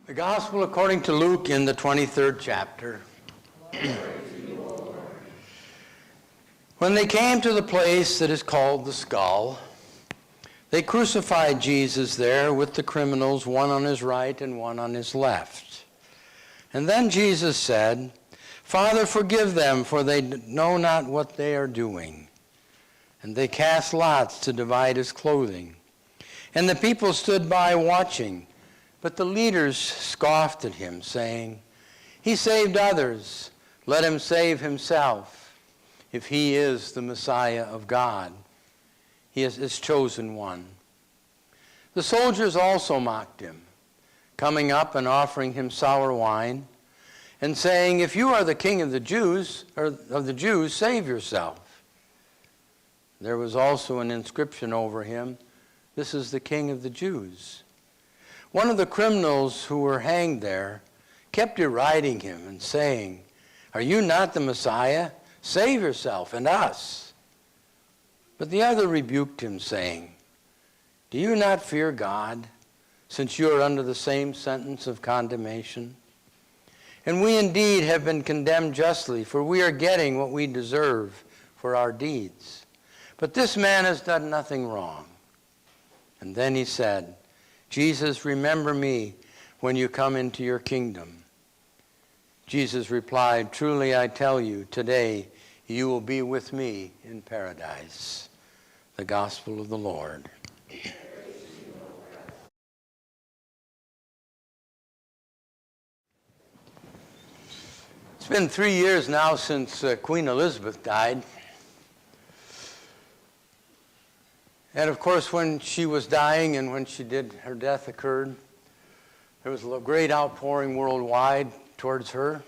The Gospel according to Luke in the 23rd chapter. When they came to the place that is called the Skull, they crucified Jesus there with the criminals, one on his right and one on his left. And then Jesus said, "Father, forgive them, for they know not what they are doing." And they cast lots to divide his clothing. And the people stood by watching. But the leaders scoffed at him, saying, "He saved others. Let him save himself, if he is the Messiah of God. He is his chosen one." The soldiers also mocked him, coming up and offering him sour wine, and saying, "If you are the king of the Jews, save yourself." There was also an inscription over him, "This is the King of the Jews." One of the criminals who were hanged there kept deriding him and saying, "Are you not the Messiah? Save yourself and us." But the other rebuked him, saying, "Do you not fear God, since you are under the same sentence of condemnation? And we indeed have been condemned justly, for we are getting what we deserve for our deeds. But this man has done nothing wrong." And then he said, "Jesus, remember me when you come into your kingdom." Jesus replied, "Truly I tell you, today you will be with me in paradise." The Gospel of the Lord. It's been 3 years now since Queen Elizabeth died. And of course, when she was dying and when her death occurred, there was a great outpouring worldwide towards her.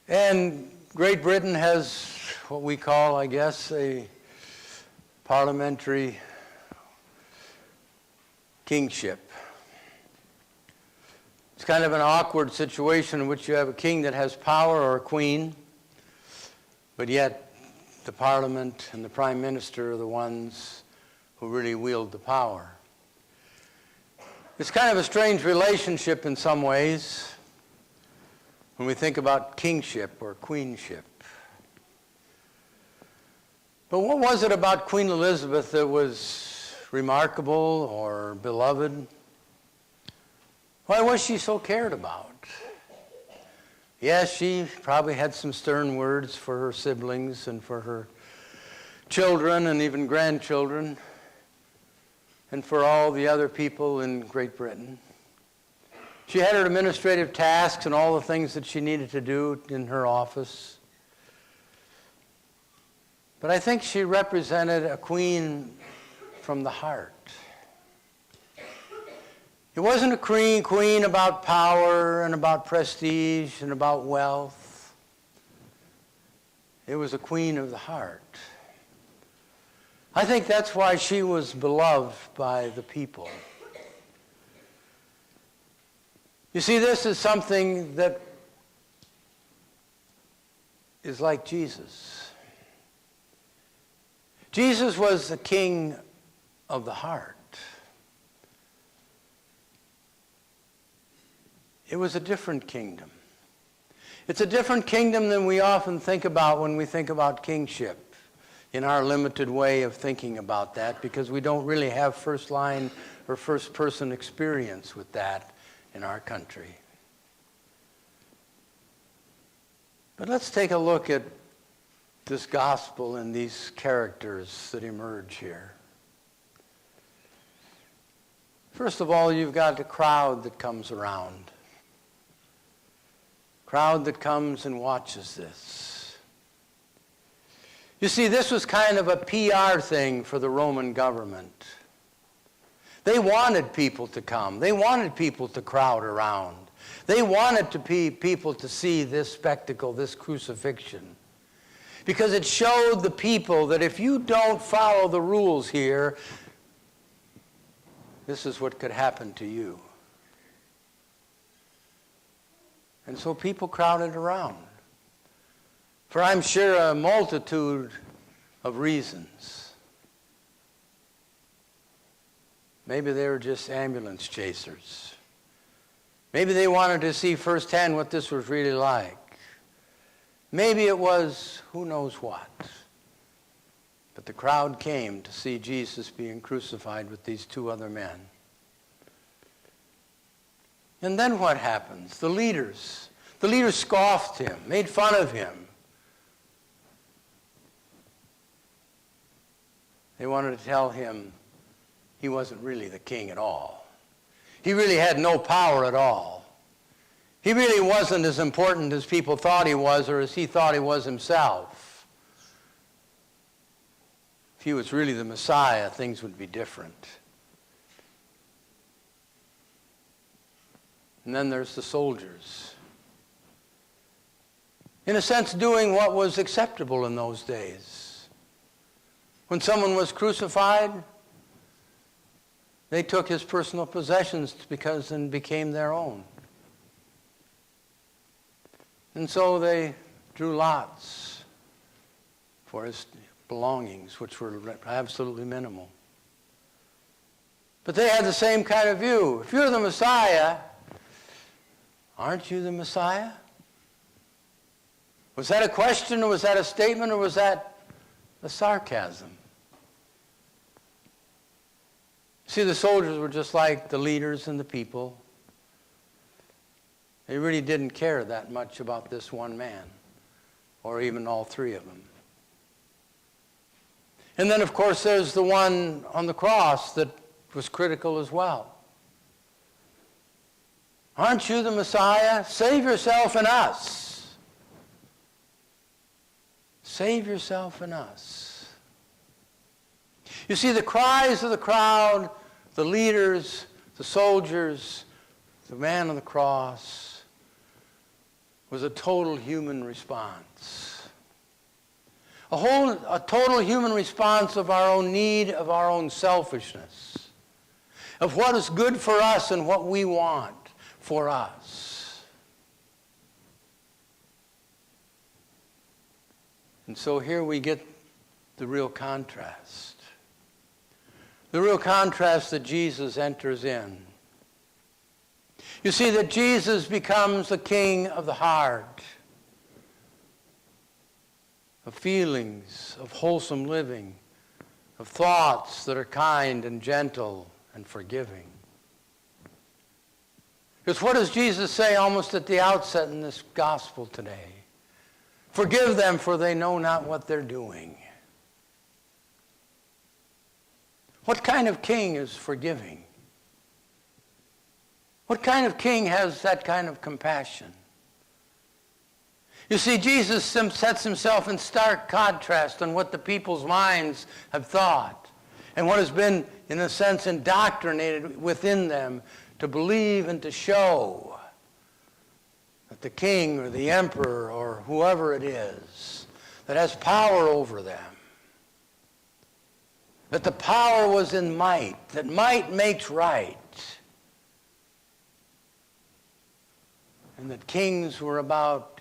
And Great Britain has what we call, I guess, a parliamentary kingship. It's kind of an awkward situation in which you have a king that has power or a queen, but yet the parliament and the prime minister are the ones who really wield the power. It's kind of a strange relationship in some ways when we think about kingship or queenship. But what was it about Queen Elizabeth that was remarkable or beloved? Why was she so cared about? Yes, she probably had some stern words for her siblings and for her children and even grandchildren and for all the other people in Great Britain. She had her administrative tasks and all the things that she needed to do in her office. But I think she represented a queen from the heart. It wasn't a queen about power and about prestige and about wealth. It was a queen of the heart. I think that's why she was beloved by the people. You see, this is something that is like Jesus. Jesus was the king of the heart. It was a different kingdom. It's a different kingdom than we often think about when we think about kingship, in our limited way of thinking about that, because we don't really have first line or first person experience with that in our country. But let's take a look at this gospel and these characters that emerge here. First of all, you've got a crowd that comes around. Crowd that comes and watches this. You see, this was kind of a PR thing for the Roman government. They wanted people to come. They wanted people to crowd around. They wanted people to see this spectacle, this crucifixion. Because it showed the people that if you don't follow the rules here, this is what could happen to you. And so people crowded around for, I'm sure, a multitude of reasons. Maybe they were just ambulance chasers. Maybe they wanted to see firsthand what this was really like. Maybe it was who knows what. But the crowd came to see Jesus being crucified with these two other men. And then what happens? The leaders scoffed him, made fun of him. They wanted to tell him he wasn't really the king at all. He really had no power at all. He really wasn't as important as people thought he was, or as he thought he was himself. If he was really the Messiah, things would be different. And then there's the soldiers. In a sense, doing what was acceptable in those days. When someone was crucified, they took his personal possessions and became their own. And so they drew lots for his belongings, which were absolutely minimal. But they had the same kind of view. If you're the Messiah, aren't you the Messiah? Was that a question, or was that a statement, or was that a sarcasm? See, the soldiers were just like the leaders and the people. They really didn't care that much about this one man, or even all three of them. And then, of course, there's the one on the cross that was critical as well. Aren't you the Messiah? Save yourself and us. Save yourself and us. You see, the cries of the crowd, the leaders, the soldiers, the man on the cross, was a total human response. A total human response of our own need, of our own selfishness, of what is good for us and what we want for us. And so here we get the real contrast. The real contrast that Jesus enters in. You see that Jesus becomes the king of the heart, of feelings, of wholesome living, of thoughts that are kind and gentle and forgiving. Because what does Jesus say almost at the outset in this gospel today? Forgive them, for they know not what they're doing. What kind of king is forgiving? What kind of king has that kind of compassion? You see, Jesus sets himself in stark contrast on what the people's minds have thought and what has been, in a sense, indoctrinated within them to believe and to show that the king or the emperor or whoever it is that has power over them, that the power was in might, that might makes right, and that kings were about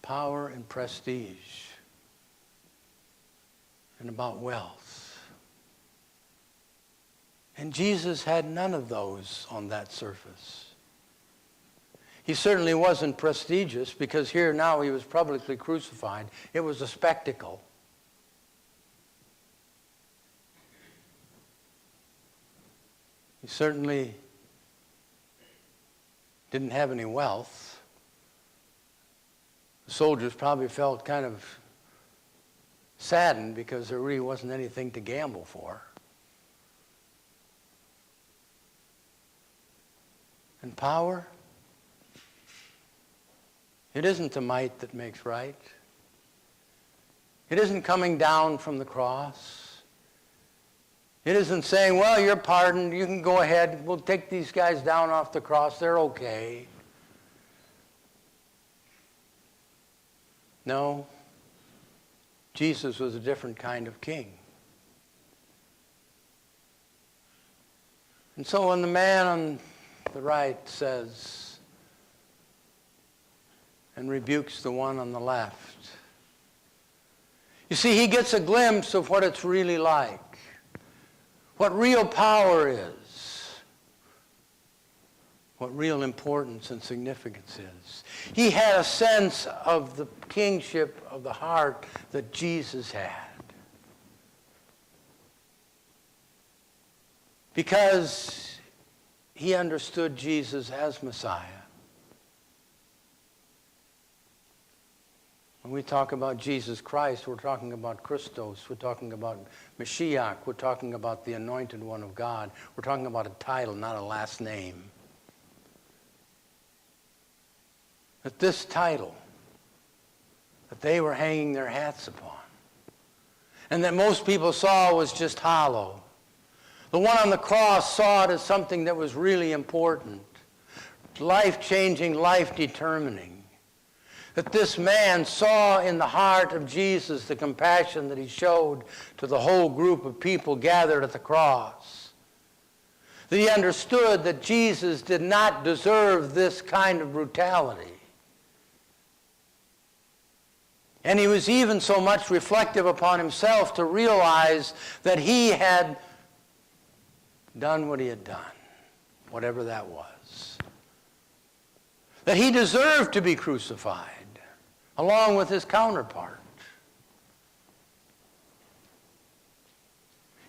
power and prestige and about wealth. And Jesus had none of those on that surface. He certainly wasn't prestigious, because here now he was publicly crucified. It was a spectacle. He certainly didn't have any wealth. The soldiers probably felt kind of saddened because there really wasn't anything to gamble for. And power? It isn't the might that makes right. It isn't coming down from the cross. It isn't saying, well, you're pardoned, you can go ahead, we'll take these guys down off the cross, they're okay. No, Jesus was a different kind of king. And so when the man on the right says and rebukes the one on the left, you see, he gets a glimpse of what it's really like. what real power is, what real importance and significance is. He had a sense of the kingship of the heart that Jesus had. Because he understood Jesus as Messiah. When we talk about Jesus Christ, we're talking about Christos, we're talking about Mashiach, we're talking about the Anointed One of God. We're talking about a title, not a last name. That this title that they were hanging their hats upon, and that most people saw was just hollow. The one on the cross saw it as something that was really important, life-changing, life-determining. That this man saw in the heart of Jesus the compassion that he showed to the whole group of people gathered at the cross. That he understood that Jesus did not deserve this kind of brutality. And he was even so much reflective upon himself to realize that he had done what he had done, whatever that was. That he deserved to be crucified, along with his counterpart.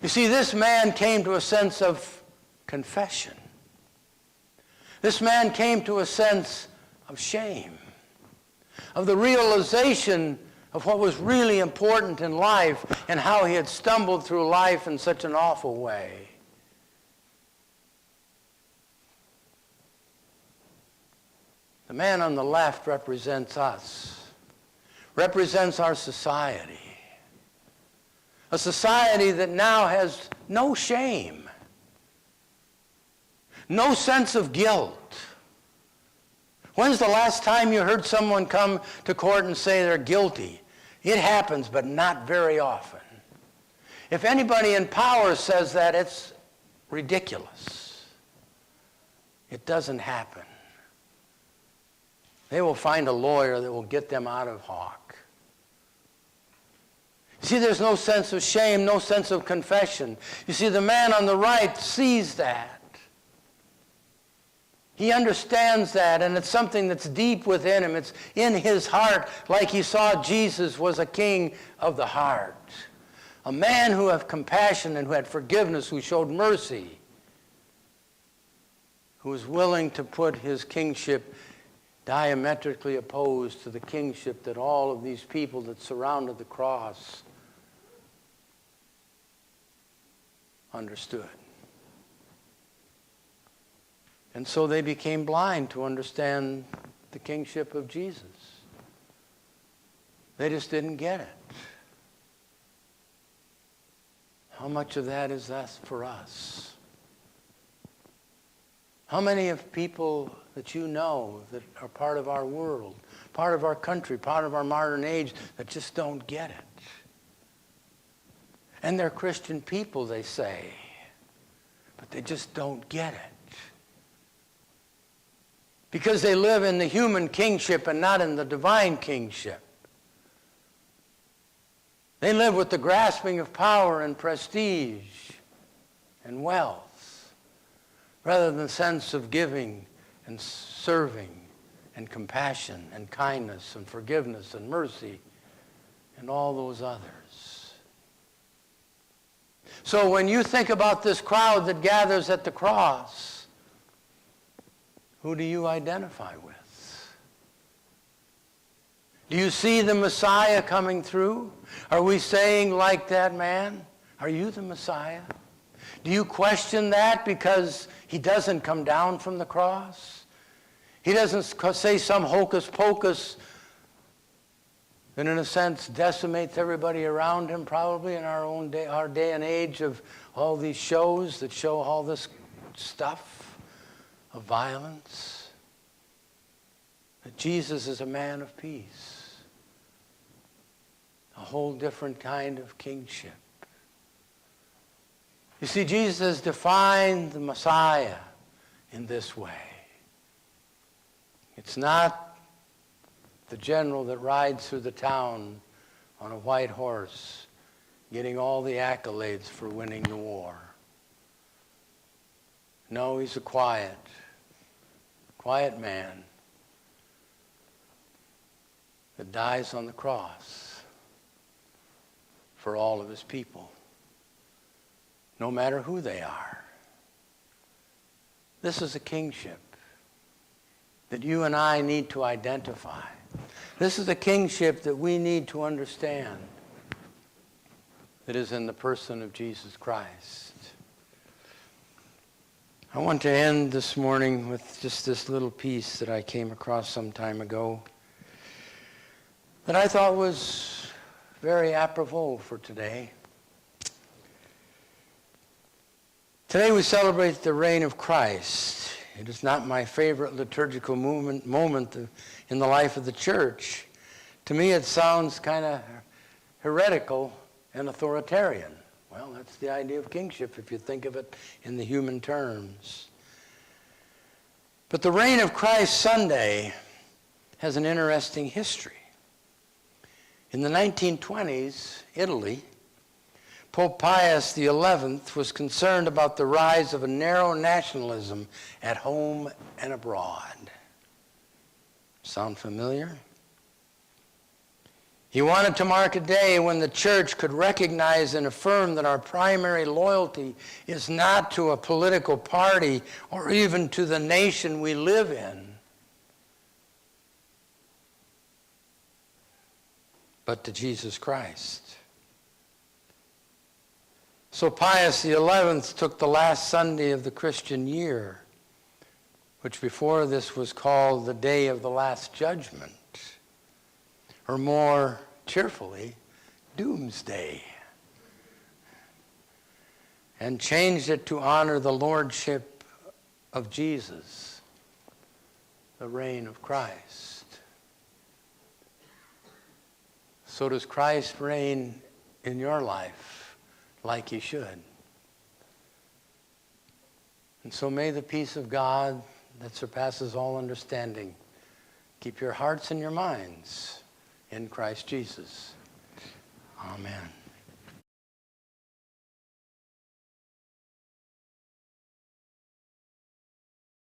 You see, this man came to a sense of confession. This man came to a sense of shame, of the realization of what was really important in life and how he had stumbled through life in such an awful way. The man on the left represents us, represents our society. A society that now has no shame, no sense of guilt. When's the last time you heard someone come to court and say they're guilty? It happens, but not very often. If anybody in power says that, it's ridiculous. It doesn't happen. They will find a lawyer that will get them out of hock. See, there's no sense of shame, no sense of confession. You see, the man on the right sees that. He understands that, and it's something that's deep within him. It's in his heart, like he saw Jesus was a king of the heart. A man who had compassion and who had forgiveness, who showed mercy, who was willing to put his kingship diametrically opposed to the kingship that all of these people that surrounded the cross understood. And so they became blind to understand the kingship of Jesus. They just didn't get it. How much of that is that for us? How many of people that you know that are part of our world, part of our country, part of our modern age, that just don't get it? And they're Christian people, they say, but they just don't get it. Because they live in the human kingship and not in the divine kingship. They live with the grasping of power and prestige and wealth, rather than the sense of giving and serving and compassion and kindness and forgiveness and mercy and all those others. So when you think about this crowd that gathers at the cross, who do you identify with? Do you see the Messiah coming through? Are we saying like that man, are you the Messiah? Do you question that because he doesn't come down from the cross? He doesn't say some hocus pocus that in a sense decimates everybody around him, probably in our day and age of all these shows that show all this stuff of violence. That Jesus is a man of peace. A whole different kind of kingship. You see, Jesus has defined the Messiah in this way. It's not the general that rides through the town on a white horse, getting all the accolades for winning the war. No, he's a quiet man that dies on the cross for all of his people, no matter who they are. This is a kingship that you and I need to identify. This is a kingship that we need to understand, that is in the person of Jesus Christ. I want to end this morning with just this little piece that I came across some time ago that I thought was very apropos for today. Today we celebrate the reign of Christ. It is not my favorite liturgical moment in the life of the church. To me it sounds kind of heretical and authoritarian. Well, that's the idea of kingship if you think of it in the human terms. But the reign of Christ Sunday has an interesting history. In the 1920s, Italy, Pope Pius XI was concerned about the rise of a narrow nationalism at home and abroad. Sound familiar? He wanted to mark a day when the church could recognize and affirm that our primary loyalty is not to a political party or even to the nation we live in, but to Jesus Christ. So Pius XI took the last Sunday of the Christian year, which before this was called the Day of the Last Judgment, or more cheerfully, Doomsday, and changed it to honor the lordship of Jesus, the reign of Christ. So does Christ reign in your life like he should? And so may the peace of God that surpasses all understanding keep your hearts and your minds in Christ Jesus. Amen.